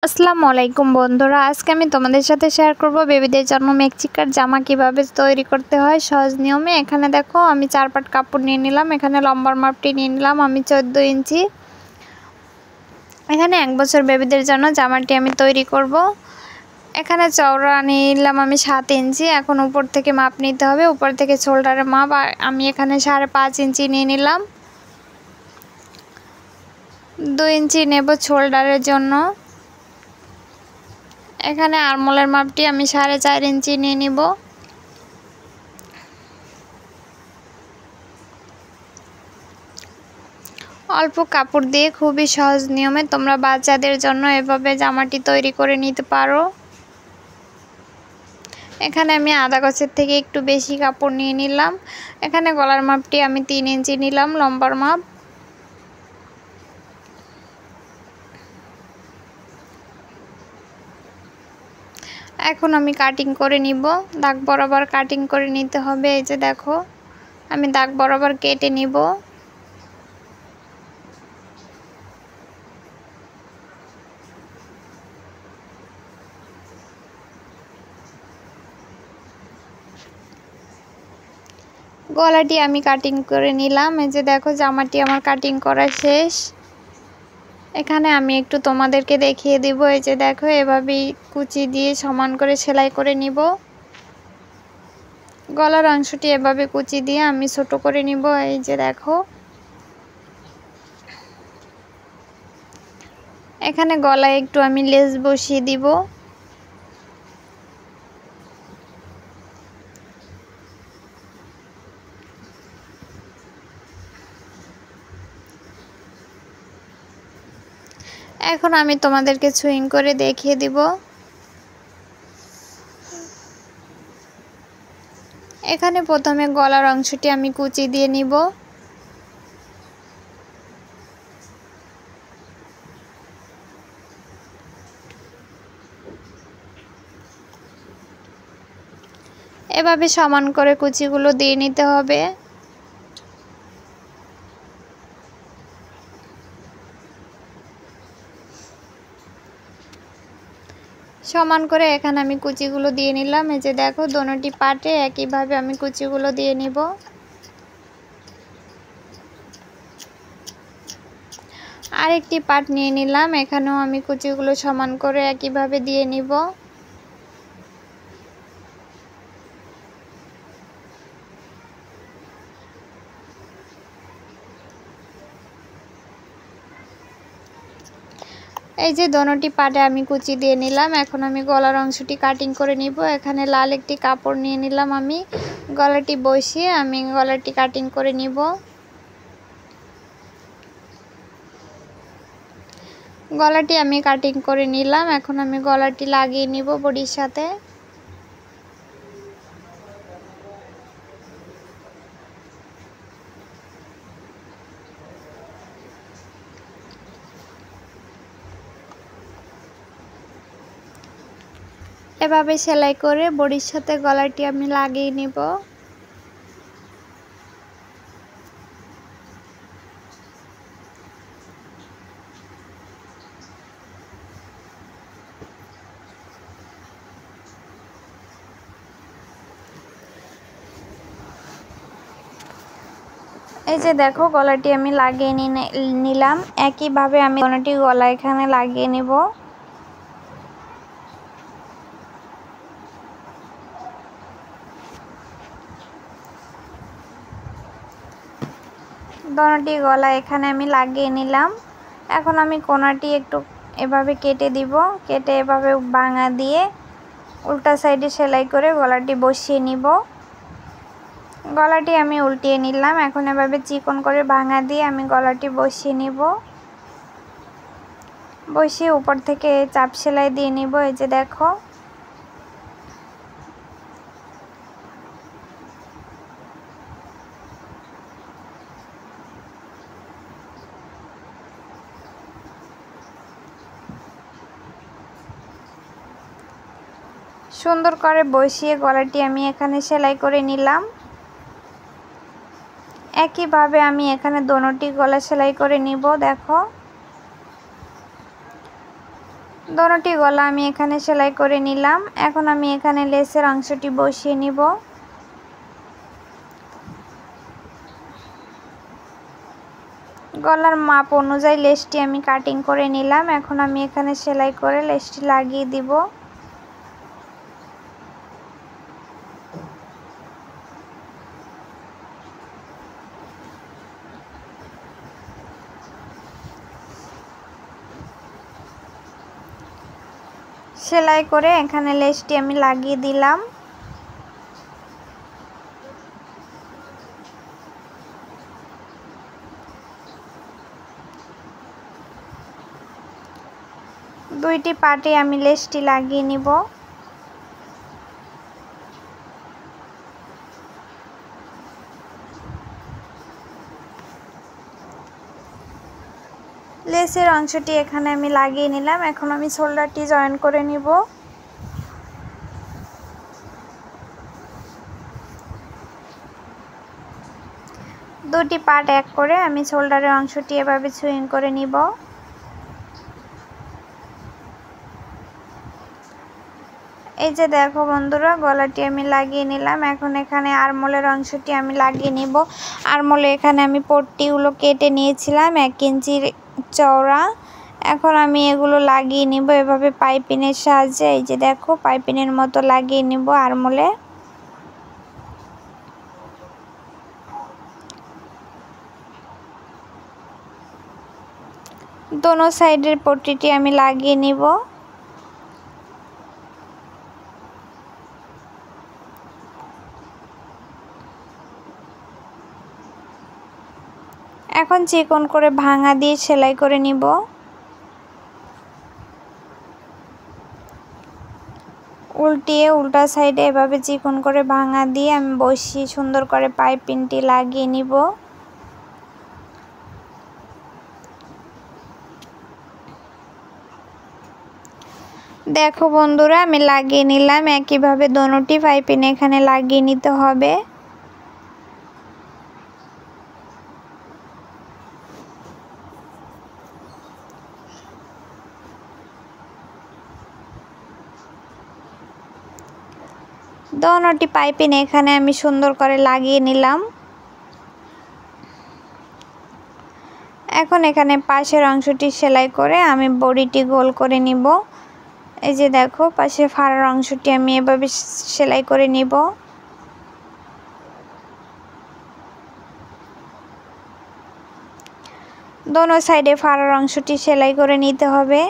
আসসালামু আলাইকুম বন্ধুরা, আজকে আমি তোমাদের সাথে শেয়ার করব বেবিদের জন্য মেক্সিকার জামা কিভাবে তৈরি করতে হয় সহজ নিয়মে। এখানে দেখো আমি 4 পাট কাপড় নিয়ে নিলাম। এখানে লম্বার মাপটি নিয়ে নিলাম আমি 14 ইঞ্চি। এখানে 1 বছর বেবিদের জন্য জামাটি আমি তৈরি করব। এখানে চওড়া নিলাম আমি 7 ইঞ্চি। এখন উপর থেকে মাপ নিতে হবে, উপর থেকে শোল্ডারের মাপ আমি এখানে 5.5 ইঞ্চি নিয়ে নিলাম। 2 ইঞ্চি নেব শোল্ডারের জন্য। এখানে আরমোলের মাপটি আমি 4.5 ইঞ্চি নিয়ে নিব। অল্প কাপড় দিয়ে খুবই সহজ নিয়মে তোমরা বাচ্চাদের জন্য এভাবে জামাটি তৈরি করে নিতে পারো। এখানে আমি আধা গজের থেকে একটু বেশি কাপড় নিয়ে নিলাম। এখানে গলার মাপটি আমি 3 ইঞ্চি নিলাম লম্বার মাপ। এখন আমি কাটিং করে নিব। দাগ বরাবর কাটিং করে নিতে হবে। এই যে দেখো আমি দাগ বরাবর কেটে নিব। গলাটি আমি কাটিং করে নিলাম। এই যে দেখো জামাটি আমার কাটিং করা শেষ। এখানে আমি একটু তোমাদেরকে দেখিয়ে দিব। এই যে দেখো এভাবেই কুচি দিয়ে সমান করে সেলাই করে নিব। গলার অংশটি এভাবে কুচি দিয়ে আমি ছোট করে নিব। এই যে দেখো এখানে গলায় একটু আমি লেস বসিয়ে দিব। এখন আমি তোমাদেরকে সুইং করে দেখিয়ে দিব। এখানে প্রথমে গলার অংশটি আমি কুচি দিয়ে নিব। এভাবে সমান করে কুচিগুলো দিয়ে নিতে হবে। সমান করে এখানে আমি কুচিগুলো দিয়ে নিলাম। এই যে দেখো দোনোটি পাটে একইভাবে আমি কুচিগুলো দিয়ে নিব। আরেকটি পাট নিয়ে নিলাম। এখানেও আমি কুচিগুলো সমান করে একইভাবে দিয়ে নিব। এই যে দোনোটি পাটে আমি কুচি দিয়ে নিলাম। এখন আমি গলার অংশটি কাটিং করে নিব। এখানে লাল একটি কাপড় নিয়ে নিলাম। আমি গলাটি বসিয়ে আমি গলাটি কাটিং করে নিব। গলাটি আমি কাটিং করে নিলাম। এখন আমি গলাটি লাগিয়ে নিব বডির সাথে। এভাবে সেলাই করে বডির সাথে গলাটি আমি লাগিয়ে নিব। এই যে দেখো গলাটি আমি লাগিয়ে নিলাম। একইভাবে আমি দোনোটি গলা এখানে লাগিয়ে নিব। দোনোটি গলা এখানে আমি লাগিয়ে নিলাম। এখন আমি কোনাটি একটু এভাবে কেটে দিব। কেটে এভাবে ভাঙা দিয়ে উল্টা সাইডে সেলাই করে গলাটি বসিয়ে নিব। গলাটি আমি উল্টিয়ে নিলাম। এখন এভাবে চিকন করে ভাঙা দিয়ে আমি গলাটি বসিয়ে নিব। বসিয়ে উপর থেকে চাপ সেলাই দিয়ে নিব। এই যে দেখো সুন্দর করে বসিয়ে গলাটি আমি এখানে সেলাই করে নিলাম। একইভাবে আমি এখানে দোনোটি গলা সেলাই করে নিব। দেখো দোনোটি গলা আমি এখানে সেলাই করে নিলাম। এখন আমি এখানে লেসের অংশটি বসিয়ে নিব। গলার মাপ অনুযায়ী লেসটি আমি কাটিং করে নিলাম। এখন আমি এখানে সেলাই করে লেসটি লাগিয়ে দিব। সেলাই করে এখানে লেসটি আমি লাগিয়ে দিলাম। দুইটি পাটে আমি লেসটি লাগিয়ে নিব। লেসের অংশটি এখানে আমি লাগিয়ে নিলাম। এখন আমি শোল্ডারটি জয়েন করে নিব। দুটি পার্ট এক করে আমি শোল্ডারের অংশটি এভাবে সুইং করে নিব। এই যে দেখো বন্ধুরা, গলাটি আমি লাগিয়ে নিলাম। এখন এখানে আরমোলের অংশটি আমি লাগিয়ে নিব। আরমোলে এখানে আমি পট্টিগুলো কেটে নিয়েছিলাম 1 ইঞ্চি চওড়া। এখন আমি এগুলো লাগিয়ে নিব এভাবে পাইপিনের সাহায্যে। এই যে দেখো, পাইপিনের মতো লাগিয়ে নিব আরমোলে। দোনো সাইডের পট্টিটি আমি লাগিয়ে নিব। এখন চিকন করে ভাঙা দিয়ে সেলাই করে নিব। উল্টিয়ে উল্টা সাইডে এভাবে চিকন করে ভাঙা দিয়ে আমি বসিয়ে সুন্দর করে পাইপিংটি লাগিয়ে নিব। দেখো বন্ধুরা, আমি লাগিয়ে নিলাম। একইভাবে দোনোটি পাইপিং এখানে লাগিয়ে নিতে হবে। দোনোটি পাইপিং এখানে আমি সুন্দর করে লাগিয়ে নিলাম। এখন এখানে পাশের অংশটি সেলাই করে আমি বডিটি গোল করে নিব। এই যে দেখো, পাশে ফাড়ার অংশটি আমি এভাবে সেলাই করে নিব। দোনো সাইডে ফাড়ার অংশটি সেলাই করে নিতে হবে।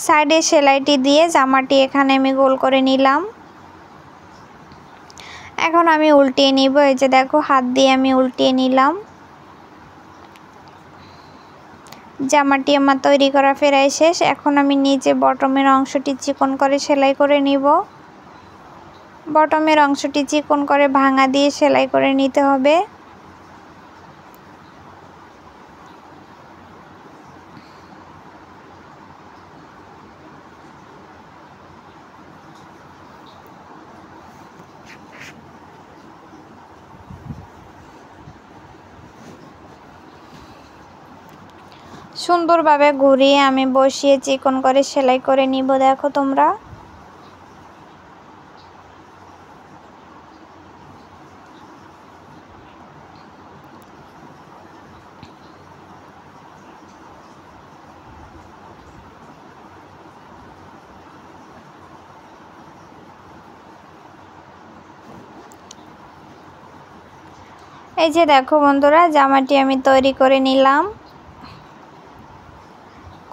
সাইডে সেলাইটি দিয়ে জামাটি এখানে আমি গোল করে নিলাম। এখন আমি উল্টিয়ে নিব। এই যে দেখো, হাত দিয়ে আমি উল্টিয়ে নিলাম। জামাটি আমার তৈরি করা প্রায় শেষ। এখন আমি নিচে বটমের অংশটি চিকন করে সেলাই করে নিব। বটমের অংশটি চিকন করে ভাঙা দিয়ে সেলাই করে নিতে হবে। সুন্দরভাবে ঘুরিয়ে আমি বসিয়ে চিকন করে সেলাই করে নিব। দেখো তোমরা, এই যে দেখো বন্ধুরা, জামাটি আমি তৈরি করে নিলাম।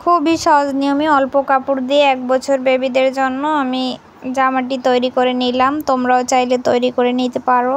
খুবই সহজ নিয়মে অল্প কাপড় দিয়ে 1 বছর বেবিদের জন্য আমি জামাটি তৈরি করে নিলাম। তোমরাও চাইলে তৈরি করে নিতে পারো।